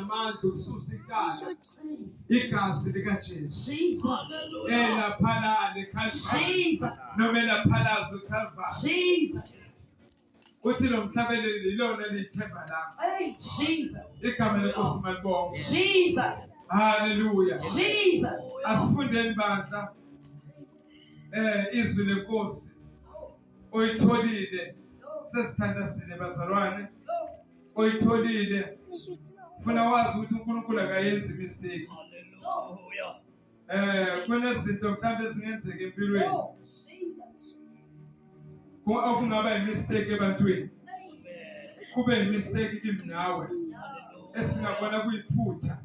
namandla ukususa icala igazi likaJesu Jesus. elaphala leCalvary Jesus. noma elaphalaza eCalvary. Jesus. Uthi lo mhlabeleli lilona lithemba lami. Jesus. Igama lenkosi malibonke. Jesus. Hallelujah. Jesus. Asifundeni bandla izwi lenkosi oyitholile sesithandazile bazalwane oyitholile ufuna wazi ukuthi uNkulunkulu akayenzi mistake. Kunezinto mhlawumbe ezingenzeka empilweni okungaba imistake ebantwini kube imistake kimi nawe esingabona kuyiphutha,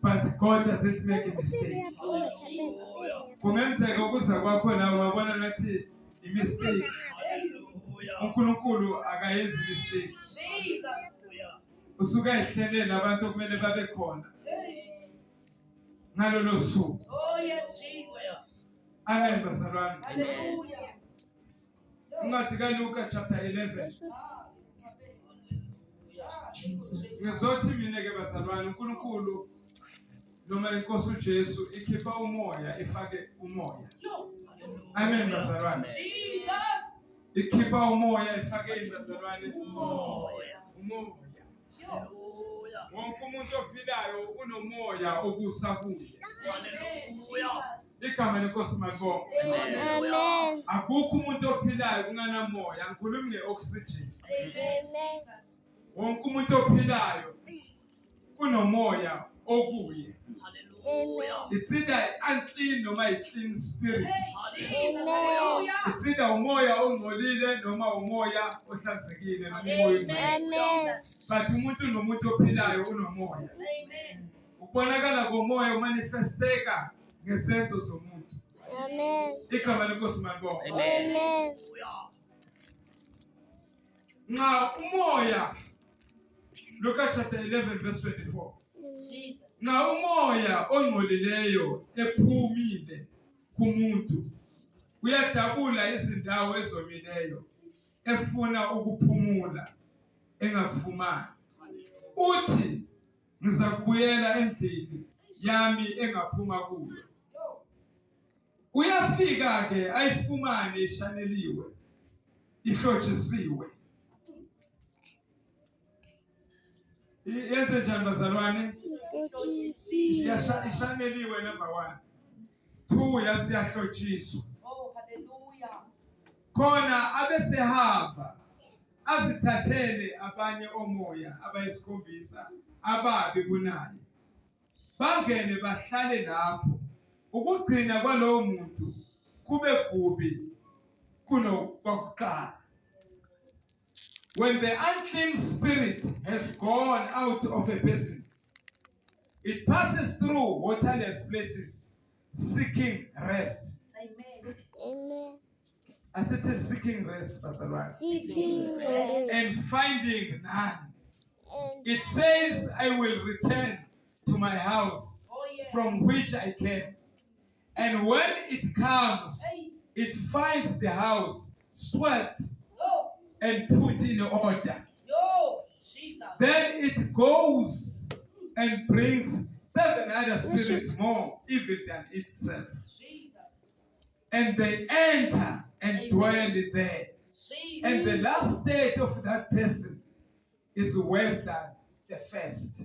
but God doesn't make a mistake. Kungenzeka ukuza kwakho nawe wabona ngathi imistake. uNkulunkulu akayenzi mistake. Usuka ehlelela abantu okumele babe khona ngalolo suku. Amen bazalwane. Incwadi kaLuka chapter 11. Ngizothi mina ke bazalwane uNkulunkulu noma inkosi uJesu ikhipha umoya ifake umoya. Amen bazalwane. Ikhipha umoya ifake bazalwane umoya. Wonke umuntu ophilayo unomoya obusa kuye. Igama lenkosi malibonke. Amen. Akukho umuntu ophilayo kunganamoya, ngikhuluma ngeoxygen. Amen. Wonke umuntu ophilayo kunomoya okuye. Amen. It's either unclean noma i-clean spirit. Amen. It's either umoya ongcolile noma umoya ohlanzekile noma umoya ongcolile. Amen. But umuntu nomuntu ophilayo unomoya. Ukubonakala komoya umanifesteka ngesenzo somuntu. Amen. Igama lenkosi malibonke. Amen. Nxa umoya, Luka chapter 11 verse 24. Nxa umoya ongcolileyo ephumile kumuntu uyadabula izindawo ezomileyo efuna ukuphumula engakufumani. Uthi ngizakubuyela endlini yami engaphuma kuyo. Uyafika ke ayifumane ishaneliwe ihlotshisiwe. Yenze njani bazalwane? Ishaneliwe number 1. 2 yasiyahlotshiswa. Khona abesehamba azithathele abanye omoya abayisikhombisa ababi kunaye. Bangene bahlale lapho. Ukugcina kwalowo muntu kube kubi kunokuqala. When the unclean spirit has gone out of a person, it passes through waterless places, seeking rest. Amen. As it is seeking rest, Pastor Ryan. Seeking rest. And finding none. And It says, I will return to my house from which I came. And when it comes, it finds the house swept and put in order. Then it goes and brings 7 other spirits more evil than itself. And they enter and dwell there. And the last state of that person is worse than the first.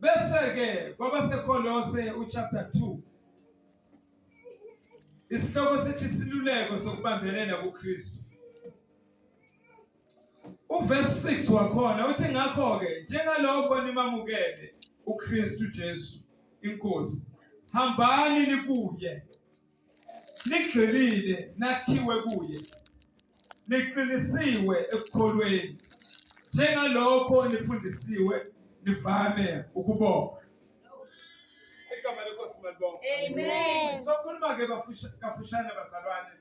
Bese ke kwabaseKolose chapter 2. Isihloko sithi siluleko sokubambelela kuKristu. Uverse 6 wakhona uthi ngakho ke njengalokho nimamukele uKristu Jesu inkosi hambani nikuye nigxilile nakhiwe kuye niqinisiwe ekukholweni njengalokho nifundisiwe nivame ukubonga. Igama lenkosi malibonke. Amen. Sokhuluma ke kafushane bazalwane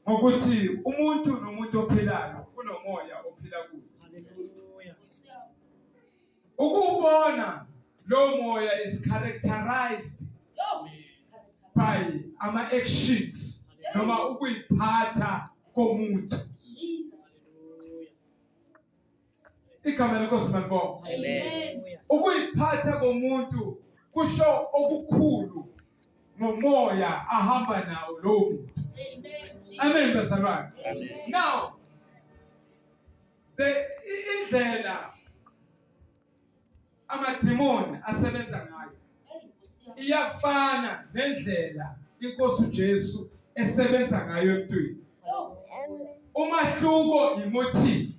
ngokuthi umuntu nomuntu ophilayo unomoya ophila kuye. Hallelujah. Ukubona lo moya is characterized by ama actions noma ukuyiphatha komuntu. Igama lenkosi malibonga. Amen. Ukuyiphatha komuntu kusho okukhulu ngomoya ahamba nawo lowo muntu. Amen bazalwane. Now indlela amadimoni asebenza ngayo iyafana nendlela inkosi uJesu esebenza ngayo emntwini. Umahluko imotive.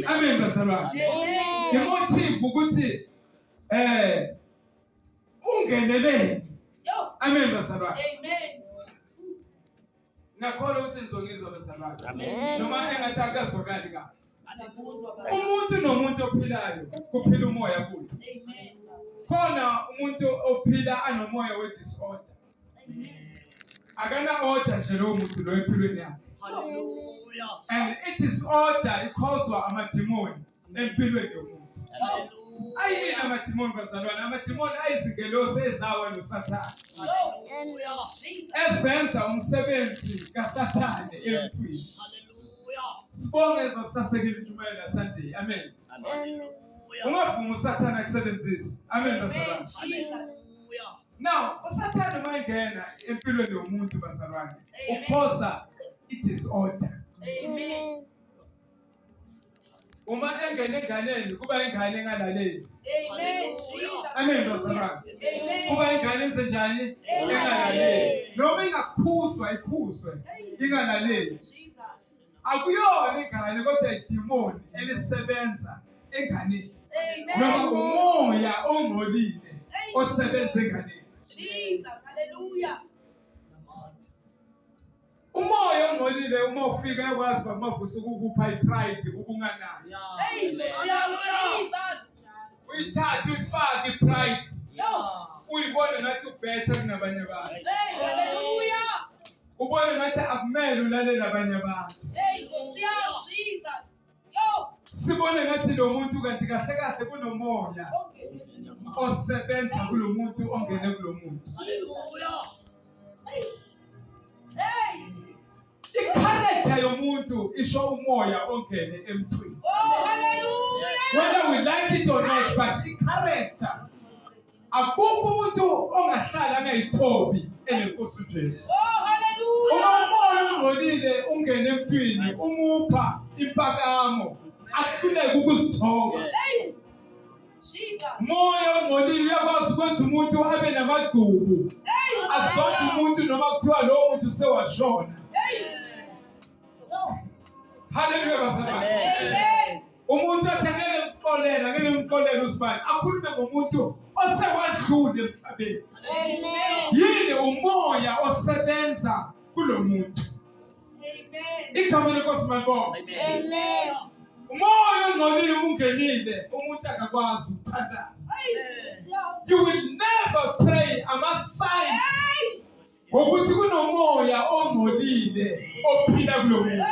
Amen bazalwane. Imotive ukuthi ungenelele. Amen bazalwane. Ngakholwa ukuthi nizongizwa bazalwane. Noma engathi akazwakali kahle. Umuntu nomuntu ophilayo kuphila umoya kuyo. Khona umuntu ophila anomoya we-disorder. Akana order nje lo muntu lo empilweni yakhe. And it is order ikhoswa amadimoni empilweni yomuntu. Ayini amadimoni bazalwane? Amadimoni ayizingelosi ezawa noSathane. Ezenza umsebenzi kaSathane emntwini. Sibonge babusasekile intshumayelo yaSunday. Amen. Ungavuma uSathane akusebenzise. Amen bazalwane. Now, uSathane mayengena empilweni yomuntu bazalwane, ukhoza i-disorder. Amen. Uma engene enganeni kuba ingane engalaleli. Amen. Amen bazalwane. Amen. Kuba ingane enzenjani? Engalaleli. Noma ingakhuzwa ikhuzwe ingalaleli. Akuyona ingane kodwa idimoni elisebenza enganeni. Noma umoya ongcolile osebenza enganeni. Jesus, hallelujah. Umoya ongcolile uma ufika yakwazi bamavusa ukukupha ipride ubunganayo. Jesus. Uyithatha uyifake ipride. Uyibone ngathi ubethe kunabanye abantu. Hallelujah. Ubone ngathi akumele ulalela abanye abantu. Jesus. Sibone ngathi lo muntu kanti kahle kahle kunomoya osebenza kulo muntu ongene kulo muntu. Icharacter yomuntu isho umoya ongene emthini. Whether we like it or not, but icharacter. Akukho umuntu ongahlala angayithobi enenkosi uJesu. Uma umoya ongcolile ungene emthini umupha impakamo ahluleke ukuzithoba. Moya ongcolile uyakwazi ukwenza umuntu abe namagugu. Azonke umuntu noma kuthiwa lo muntu sewashona. Hallelujah bazalwane. Umuntu athengele ngeke usibani akhulume ngomuntu osewadlule emhlabeni. Yini umoya osebenza kulo muntu. Igama lenkosi malibonga. Umoya ongcolile ungenile umuntu akakwazi ukuthandaza. You will never pray ama-signs ngokuthi kunomoya ongcolile ophila kulo muntu.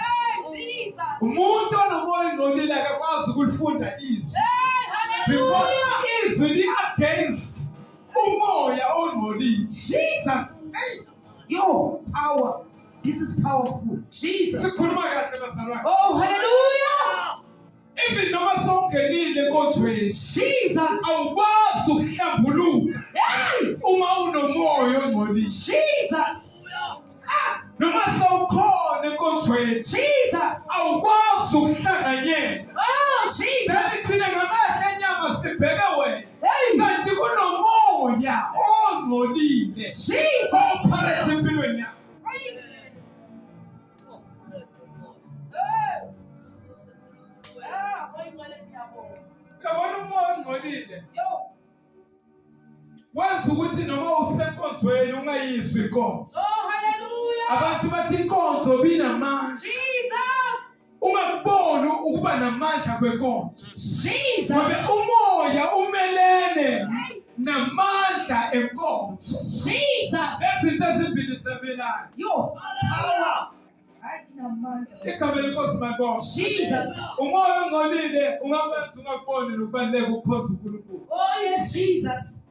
Umuntu onomoya ongcolile akakwazi ukulifunda izwi. Because izwi li-against umoya ongcolile. Jesus. Yo, power. This is powerful. Jesus. Sikhuluma kahle bazalwane. Oh, hallelujah. Even noma songenile enkonzweni. Jesus. Awukwazi ukuhlambuluka uma unomoya ongcolile. Jesus. Noma sawukhona enkonzweni. Jesus. Awukwazi ukuhlanganyela. Oh, Jesus. Thina ngamehlo enyama sibheke wena. Hey. Kanti kunomoya ongcolile. Jesus. Ophakathi empilweni yakho. Yabona umoya ongcolile. Wenza ukuthi noma usenkonzweni ungayizwi inkonzo. Oh, hallelujah. Abantu bathi inkonzo binamandla. Jesus. Ungakuboni ukuba namandla kwenkonzo. Jesus. Ngoba umoya umelene namandla enkonzo. Jesus. Ezinto ezimbili zebelana. Yo, power. Igama lenkosi malibonga. Jesus. Umoya ongcolile ungakwenza ungakuboni nokubaluleka ukukhonza uNkulunkulu. Oh, yes, Jesus.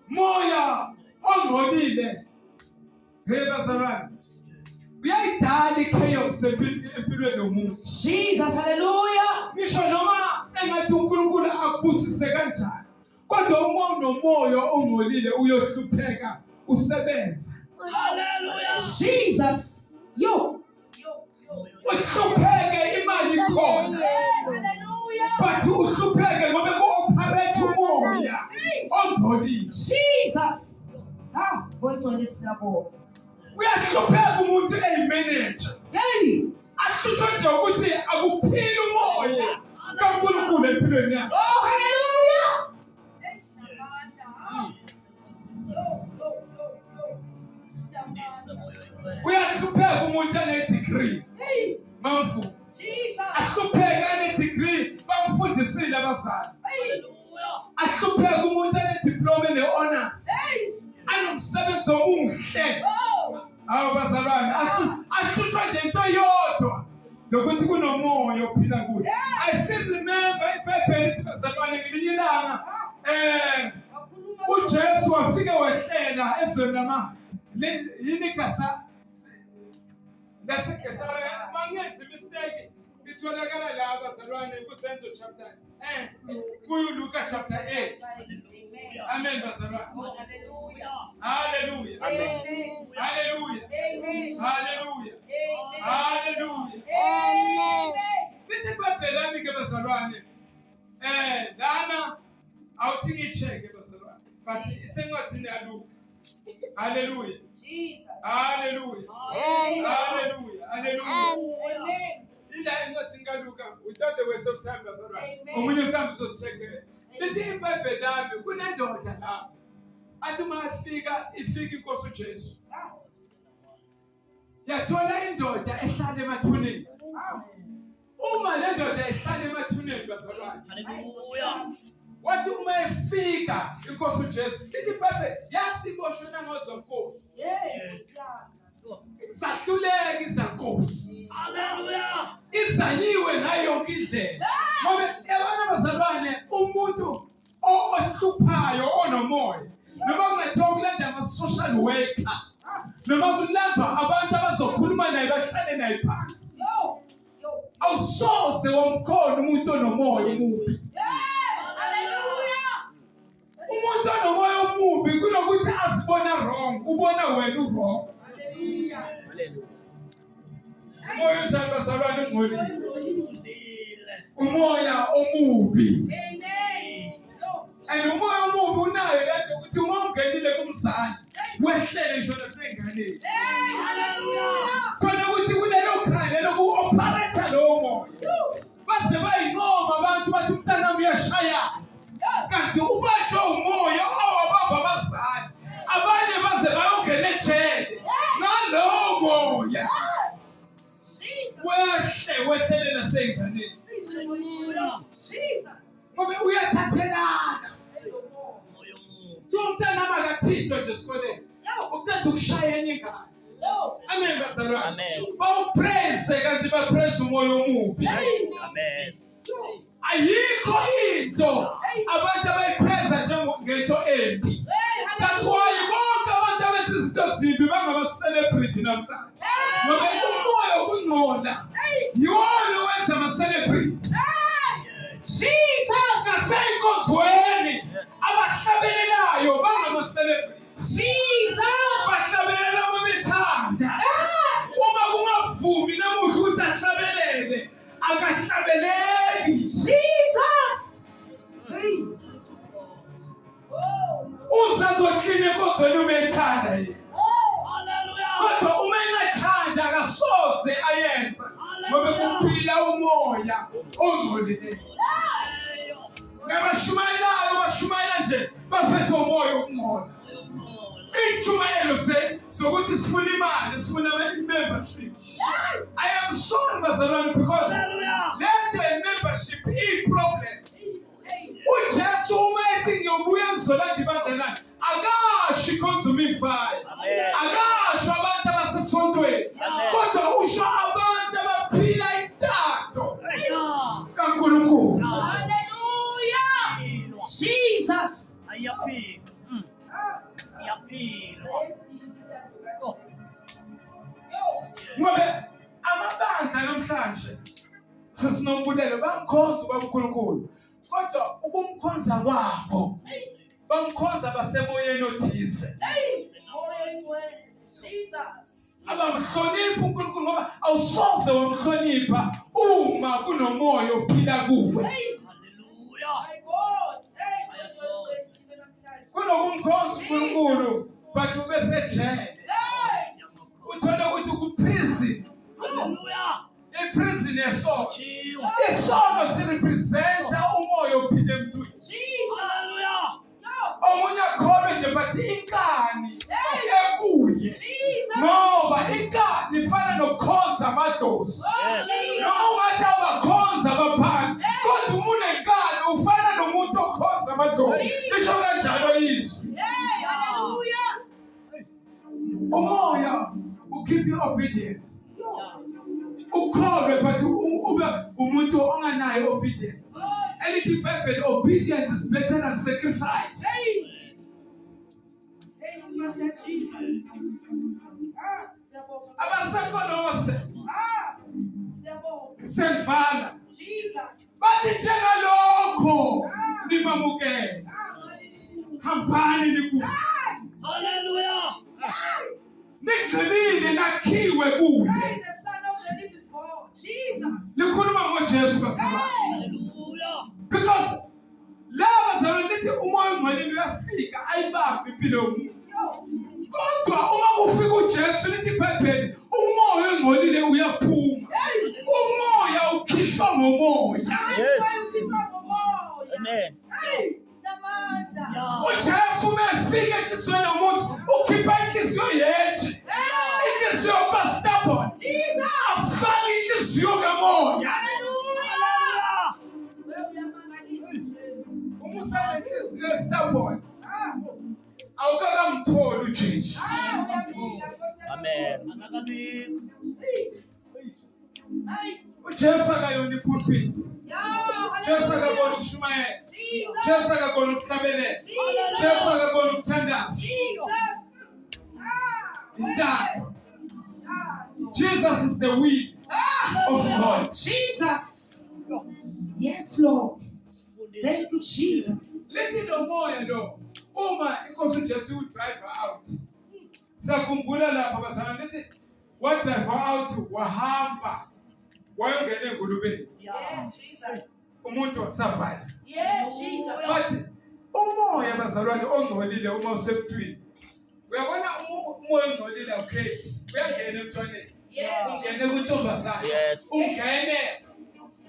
Moya ongcolile. Hey bazalwane. uyayidala i-chaos empilweni yomuntu. Jesus, hallelujah. Ngisho noma engathi uNkulunkulu akubusise kanjani, kodwa uma unomoya ongcolile uyohlupheka usebenza. Hallelujah. Jesus. Yo. Uhlupheke imali khona. But uhlupheke ngoba ku-operate umoya ongcolile. Jesus. Ah, ngongcwele siyabonga. Uyahlupheka umuntu eyimanager. Hey. Asho nje ukuthi akuphili umoya kaNkulunkulu empilweni yakhe. Oh, hallelujah. Uyahlupheka umuntu ane-degree. Mamfu. Jesus. Ahlupheka ane-degree bamfundisile abazali. Ahlupheka umuntu ane-diploma ne-honors. Anomsebenzi omuhle. Hawu bazalwane, ahlushwa nje into yodwa lokuthi kunomoya ophila kuyo. I still remember iBhayibheli lithi bazalwane ngelinye ilanga uJesu wafike wehlela ezweni lama yini gasa laseGesarete. Mangenzi mistake itholakala la bazalwane kuSenzo chapter kuLuka chapter 8. Amen bazalwane. Hallelujah. Amen. Hallelujah. Amen. Hallelujah. Amen. Hallelujah. Amen. Lithi iBhayibheli ke bazalwane lana awuthi ngicheke bazalwane but isencwadini yaLuka. Hallelujah. Jesus. Hallelujah. Amen. Hallelujah. Hallelujah. Amen. Ila encwadini kaLuka without the waste of time bazalwane. Amen. Omunye mhlawumbe uzocheke. Lithi iBhayibheli lami kunendoda lapha. Athi mafika ifika inkosi uJesu. Yathola indoda ehlala emathuneni. Uma le ndoda ehlala emathuneni bazalwane. Hallelujah. Wathi uma efika inkosi uJesu, lithi iBhayibheli yasiboshwe nangozonkosi. Yes. Sahluleka izankosi. Hallelujah. Izanyiwe nayo yonke indlela. Ngoba yabona bazalwane umuntu ohluphayo onomoya. Noma kungathiwa kulanda ama-social worker. Noma kulandwa abantu abazokhuluma naye bahlale naye phansi. Awusoze wamkhona umuntu onomoya omubi. Hallelujah. Umuntu onomoya omubi kunokuthi azibona wrong, ubona wena u-wrong. Umoya onjani bazalwane ongcolile? Umoya omubi. And umoya omubi unayo lento ukuthi uma ungenile kumzali wehlele ngisho nasenganeni. Thola ukuthi kulelo khaya lelo ku-operate lowo moya. Base bayinqoma abantu bathi umntana wami uyashaya. Kanti ubanjwe umoya owababa abazali. Abanye baze bayongena ejele ngalowo moya. Wehlele nasenganeni. Ngoba uyathathelana. Umntana makathintwe nje esikoleni. Ukuthanda ukushaya enye ingane. Amen bazalwane. Bawupraise kanti bapraise umoya omubi. Amen. Ayikho into abantu abayipraise njengento embi. That's why bonke abantu abenza izinto zimbi bangama-celebrity namhlanje. Ngoba umoya obungcola yiwona owenza ama-celebrity. Jesus asenkonzweni abahlabelelayo bangama-celebrity. Jesus bahlabelela uma bethanda. Uma kungavumi namuhla ukuthi ahlabelele akahlabeleli. Jesus uzazoklina enkonzweni uma ethanda yena. Kodwa uma engathanda akasoze ayenza ngoba kuphila umoya ongcolileyo. Nabashumayelayo bashumayela nje baphethe umoya okungcola. Intshumayelo sokuthi sifuna imali, sifuna membership. I am sorry bazalwane because that membership is problem. uJesu uma ethi ngiyobuya ngizolanda ibandla lakhe akashi consuming fire. Akasho abantu abasesontweni. Kodwa usho abantu abaphila intando kaNkulunkulu. Hallelujah. Jesus. sinombulelo bamkhonza uNkulunkulu kodwa ukumkhonza kwabo bamkhonza basemoyeni othise abamhlonipha uNkulunkulu ngoba awusoze wamhlonipha uma kunomoya ophila kuwe kunokumkhonza uNkulunkulu but ubesejele uthola ukuthi ukuprison iprison yesono isono sirepresenta umoya ophila emntwini omunye akholwe nje but inkani ekuye ngoba inkani ifana nokukhonza amadlozi noma ungathi abakhonza abaphansi kodwa umuntu enkani ufana nomuntu okhonza amadlozi lisho kanjalo izwi umoya ukeep your obedience ukholwe but ube umuntu onganayo obedience elithi iBhayibheli obedience is better than sacrifice abasekolose semfana bathi njengalokho nimamukela hambani nikuwe Hallelujah. nigxilile nakhiwe kuye likhuluma ngoJesu basaba Hallelujah. because laba zalonithi umoya ongcwele uyafika ayibambe impilo yomuntu kodwa uma kufika uJesu lithi iBhayibheli umoya ongcolile uyaphuma umoya ukhishwa ngomoya Amen. uJesu umefika enhliziyweni yomuntu ukhipha inhliziyo yeje inhliziyo stubborn afake inhliziyo kamoya umusana inhliziyo stubborn awukakamtholi uJesu Amen. uJesu akayona ipulpit Jesu akabona ukushumayela Jesu akabona ukuhlabelela Jesu akabona ukuthandaza intando Jesus is the will of God. Jesus. Yes, Lord. Thank you, Jesus. Lethi lo moya lo uma inkosi uJesu udrive out sakhumbula lapha bazana lethi wa drive out wahamba wayongena engulubeni Yes, Jesus. umuntu wasurvive Yes, Jesus. but umoya bazalwane ongcolile uma usemthwini uyabona umoya ongcolile ukhethi uyangena emntwaneni Yes. ungene kuntombazana Yes. ungene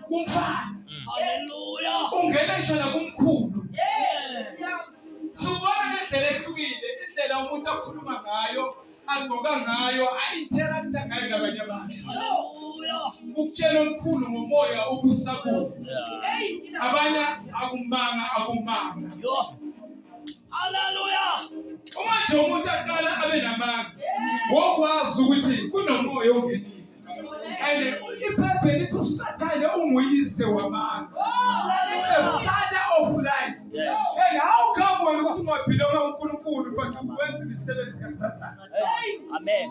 kumfana Hallelujah. ungene nshona kumkhulu Yes. subona ngendlela ehlukile indlela umuntu akhuluma ngayo agqoka ngayo a-interacta ngayo nabanye abantu Hallelujah. ukutshela omkhulu ngomoya obusakufa Yeah. abanye akumanga Yo. Hallelujah. uma nje umuntu aqala abe namanga wokwazi ukuthi kunomoya ongenile and iBhayibheli lithi uSathane unguyise wamanga it's a father of lies Yes. and how come wena ukuthi ungaphilanga uNkulunkulu but ukwenza imisebenzi kaSathane Amen.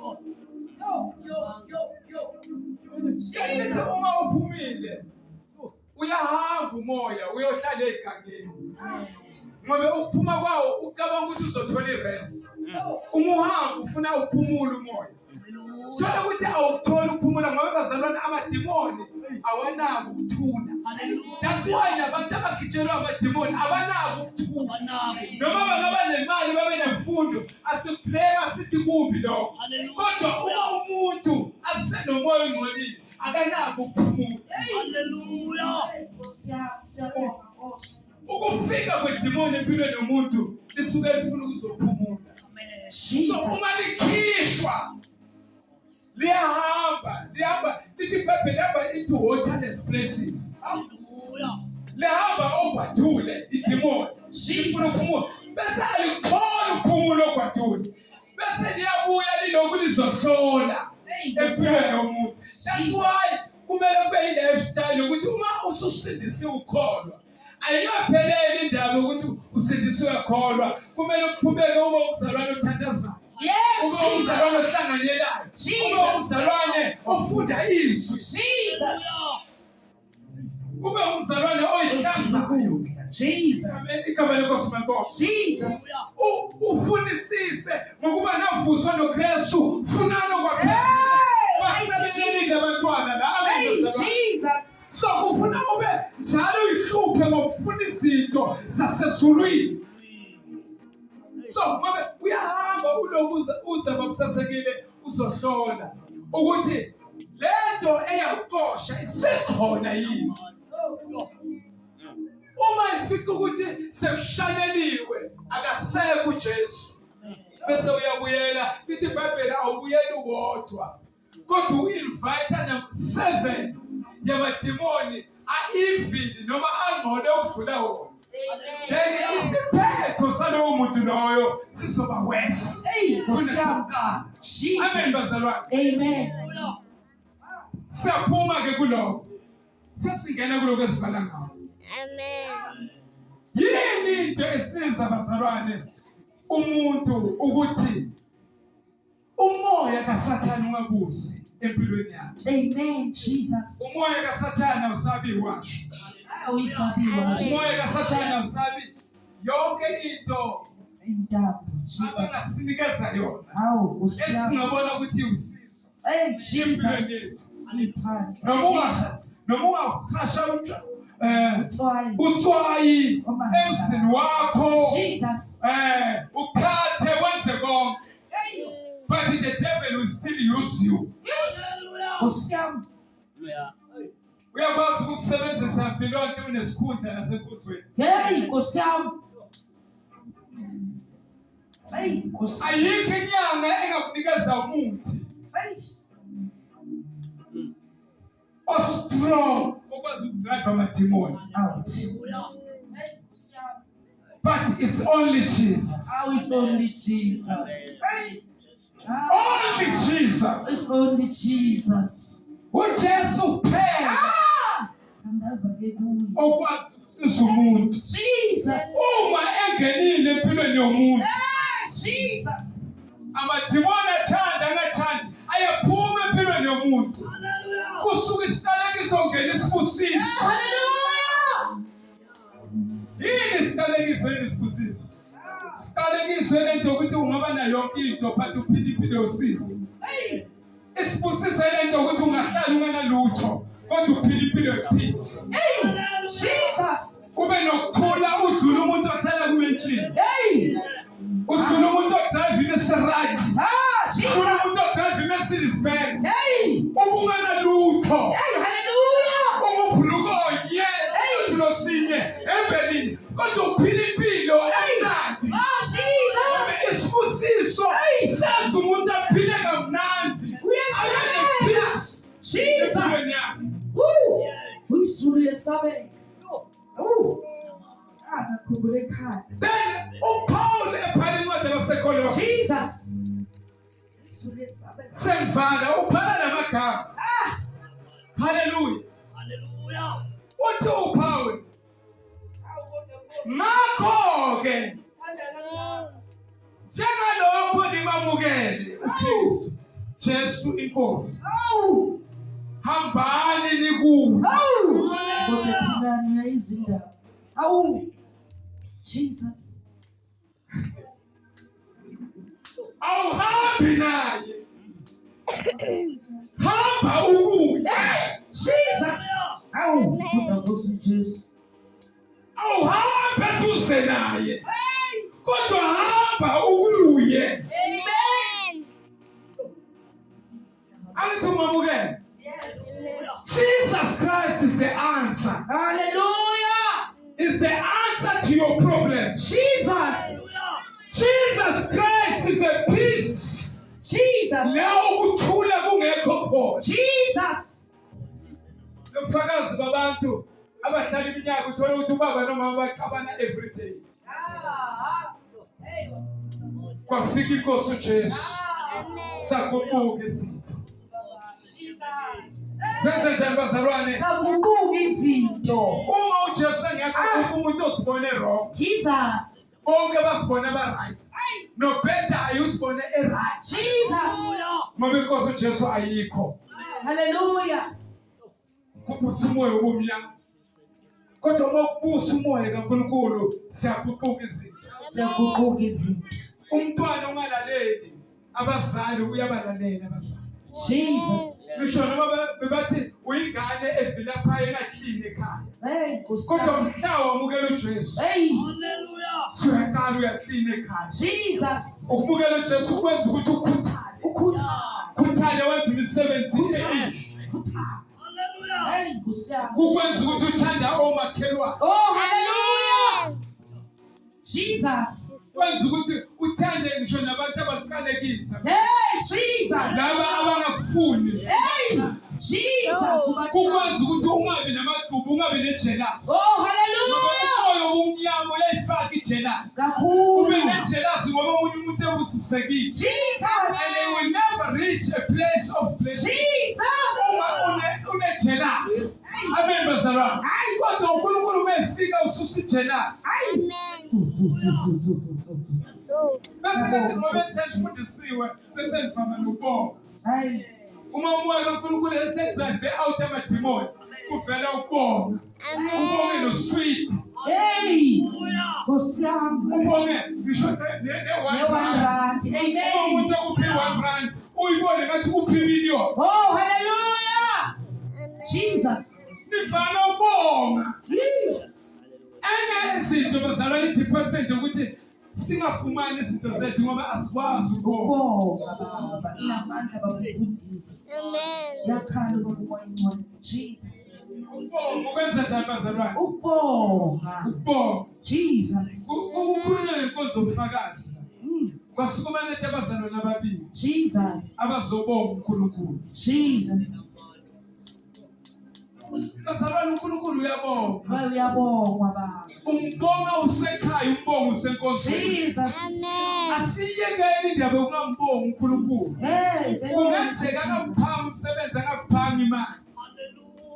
Lithi uma uphumile uyahamba umoya uyohlala egangeni ngoba ukuphuma kwawo ucabanga ukuthi uzothola irest uma uhamba ufuna ukuphumula umoya thola ukuthi awukuthola ukuphumula ngoba bazalwane amadimoni awanako ukuthula that's why nabantu abagitshelwa amadimoni abanako ukuthula noma bangaba nemali babe nemfundo asiblame sithi kumbi lokho kodwa uma umuntu asenomoya ongcolile akanako ukuphumula Hallelujah. Siyabonga Nkosi. ukufika kwedimoni empilweni yomuntu lisuke lifuna ukuzophumula Amen. so uma likhishwa liyahamba lithi iBhayibheli lihamba into waterless places Hallelujah. lihamba ogwadule idimoni lifuna ukuphumula bese alikutholi ukuphumula ogwadule bese liyabuya liloku lizohlola empilweni yomuntu that's why kumele kube yi-lifestyle yokuthi uma ususindisiwe ukholwa ayiyopheleli indaba yokuthi usindisiwe ukholwa kumele uqhubeke ube umzalwane othandazayo Yes, ube umzalwane Jesus. ohlanganyelayo ube Jesus. umzalwane ofunda izwi Jesus. umzalwane oyihlanzayo. Jesus. Igama lenkosi makho. Jesus. Ufunisise ngokuba navuswa noKristu, funana kwaphela. Basebenzelile abantwana la Hey, abazalwane. Jesus. So kufuna ube njalo ihluphe ngokufuna izinto zasezulwini. So ngoba uyahamba ulokuza babusasekile uzohlola ukuthi lento eyawuqosha isekhona yini. Uma ifika ukuthi sekushaneliwe akasekho uJesu bese uyabuyela lithi iBhayibheli awubuyeli uwodwa kodwa uinvite na 7 yamadimoni aevil noma angcole ukudlula wona. Then isiphetho salowo muntu loyo sizoba worse. Hey, Kunesokana. Amen Jesus. bazalwane. Amen. Siyaphuma ke kuloko. Sesingena kuloko esivala ngawo. Amen. Yini into esiza bazalwane umuntu ukuthi umoya kaSathane ungabusi empilweni yakhe. Amen. Jesus. Umoya kaSathane usabi washo. Uyisabiwa. Umoya kaSathane usabi yonke into Indaba. Jesus. abangasinikeza yona. Awu, kusiyama. Esingabona ukuthi usizo. Hey, Jesus. Iphandle. Jesus. Noma uhasha Utswayi. utswayi emzini wakho Jesus. ukhathe wenze konke. But the devil will still use you. Kusiyama. Uyakwazi ukusebenzisa impilo yonke unesikhundla nasenkuzweni. Hey, kusiyama. Hey, kusiyama. Ayikho inyanga engakunikeza umuthi Hey. ostrong okwazi ukudrive amadimoni. Out. But it's only Jesus. How is only Jesus? Hey. Only Jesus. It's only Jesus. uJesu kuphela Tandaza ke kuye. okwazi ukusiza umuntu. Jesus. Uma engenile empilweni yomuntu, Hey, Jesus. amadimoni athanda angathandi ayaphuma empilweni yomuntu. Kusuka isiqalekiso ngena isibusiso. Hallelujah. Yini isiqalekiso yini isibusiso? Isiqalekiso lento ukuthi ungaba nayo yonke into but uphiliphile usisi. Hey. Isibusiso lento ukuthi ungahlala ungenalutho kodwa uphiliphile peace. Hey. Jesus. Kube nokuthula udlula umuntu ohlala kumentshini. Hey. Udlula umuntu odrive iMaserati. Udlula umuntu Jesus. odrive iMercedes Benz. Hey. Ubungenalutho. Hey, hallelujah. Ububhulukoye. Ulosinye ebelini kodwa uphiliphilo emnandi. Oh, Jesus. Isibusiso senza umuntu aphile kamnandi. Uyasebenza. Jesus. Woo. Uyisulu yesabe. Nakhumbula ekhaya. Then uPaul ebhala incwadi yabaseKolose. Jesus. Uyisulu yesabe. Semvala uphala lamagama. Hallelujah. Uthi uPaul ngakho-ke njengalokho nimamukele uKristu Jesu inkosi Oh. hambani nikuye. Kodwa thina niyayizindaba. Awu. Jesus. Awuhambi naye hamba ukuye. Jesus. Awu. Kodwa Nkosi Jesu. Awuhambe eduze naye kodwa hamba ukuye. Amen. Angithi umamukele. Yes. Jesus Christ is the answer. Hallelujah. Is the answer to your problem. Jesus. Jesus Christ is a peace. Jesus. La ukuthula kungekho khona. Jesus. Lomfakazi babantu abahlala iminyaka uthola ukuthi ubaba nomama baxabana every day. Kwafika inkosi uJesu. Saguquka izinto. Senze njani bazalwane? Saguquka izinto. Uma uJesu engekho umuntu osibone wrong. Jesus. Bonke basibone ba-right. Nobhedayo usibone e-right. Jesus. Ngoba inkosi uJesu ayikho. Hallelujah. Kubusa umoya obumnyama. Kodwa uma kubusa umoya kaNkulunkulu siyaguquka izinto. Siyaguquka izinto. Umntwana ongalaleli abazali uyabalalela abazali. Jesus. Ngisho noma bebathi uyingane evela phaya engaklini ekhaya. Hey, Kodwa mhla wamukela uJesu. Hey, Hallelujah. Suyaqala uyaklina ekhaya. Jesus. Ukubukela uJesu kwenza ukuthi ukhuthale. Ukhuthale wenza imisebenzi emihle. Hallelujah. Hey, Nkosi. Ukwenza ukuthi uthanda omakhelwane. Oh, hallelujah. Jesus. Kwenza ukuthi uthande ngisho nabantu abakuqalekisa. Hey, Jesus. Laba abangakufuni. Hey, Jesus. Kukwenza ukuthi ungabi namadubu, ungabi nejealousy. Oh, hallelujah. Umoya omnyama uyayifaka ijealousy. Kakhulu. Ube nejealousy ngoba omunye umuntu ebusisekile. Jesus. And they will never reach a place of blessing. Jesus. Une jealous. Amen bazalwane. Kodwa uNkulunkulu umefika ususa ijealous. Bese ngathi ngoba sesifundisiwe bese nifama nobonga. Hey. Uma umoya kaNkulunkulu esedrive out amadimoni kuvela ubonga. Ubonga no-sweet. Hey. Nkosi yami. Ubonge ngisho Ne-1 rand. Amen. umuntu ekuphi 1 rand uyibone ngathi kuphi million. Oh, hallelujah. Jesus. Nifana ubonga. Enye izinto bazalwane i-department ukuthi singafumani izinto zethu ngoba asikwazi ukubonga. Ubonga baba. Inamandla babufundisi. Yakhala ngokumoya ngcwele. Jesus. Ubonga ukwenza njani bazalwane? Ubonga. Ubonga. Jesus. Ukukhulunywa ngenkonzo ubufakazi. Kwasukuma nethe abazalwane ababili Jesus. abazobonga uNkulunkulu. Jesus. Bazalwane uNkulunkulu uyabonga. Wewe uyabongwa baba. Umbonga usekhaya, umbonga usenkonzweni. Jesus. Asiyekeni indaba yokungambonga uNkulunkulu. Hey. Kungenzeka akakuphanga umsebenzi akakuphanga imali.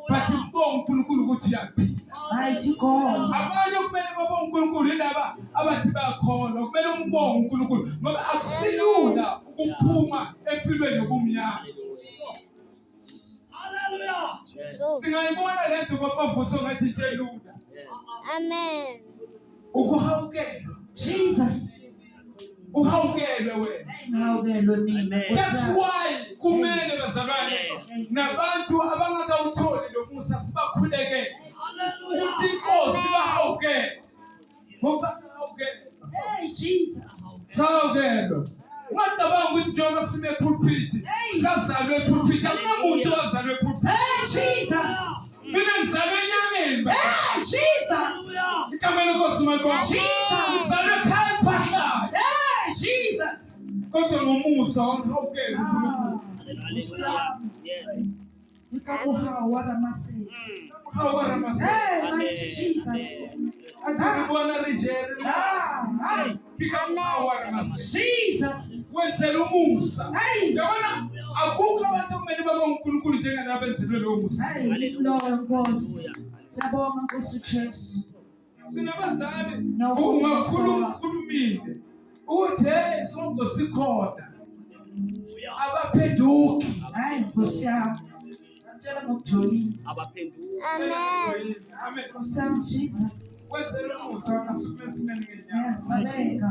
But umbonga uNkulunkulu ukuthi uyaphila. Mighty God. Abanye kumele babonge uNkulunkulu indaba abathi bayakholwa. Kumele umbonge uNkulunkulu ngoba akusilula ukuphuma empilweni yobumnyama. Hallelujah. Singayibona lento babavuso ngathi into elula. Amen. Ukuhawukelwa. Jesus. Uhawukelwe wena. Ngawukelwe mina. That's why kumele bazalwane nabantu abangakawutholi lo musa sibakhulekele ukuthi inkosi bahawukele. Ngoba sihawukele. Hey, Jesus. Sihawukelwe. Ungacabanga ukuthi njengoba sime pulpit sazalwe pulpit akunamuntu ozalwe pulpit. Hey, Jesus. Mina ngizalwe enyangeni. Hey, Jesus. Igama lenkosi malibonga. Jesus. Ngizalwe ekhaya ephahlayo. Hey, Jesus. Kodwa ngomusa wahawukele uNkulunkulu. Yes. Ikakuhawa ramase. Hawaramasa. Hey, mighty Jesus. Akubona rijere. Hey. Hawaramasa. Jesus. Wenzela umusa. Hey. Yabona akukho abantu kumele babonge uNkulunkulu njengalabo benzelwe lo musa. Hey, Lord Nkosi. Siyabonga Nkosi Jesu. Sinabazali Nawubonga ukhulumile. Uthe sonke sikhona. Abaphenduki. Hayi Nkosi yami. Ngicela ngokujolile. Abaphenduka. Amen. Amen. Nkosi yami Jesus. Wenzela umusa ngasuku esimeni ngenyanga. Yasaleka.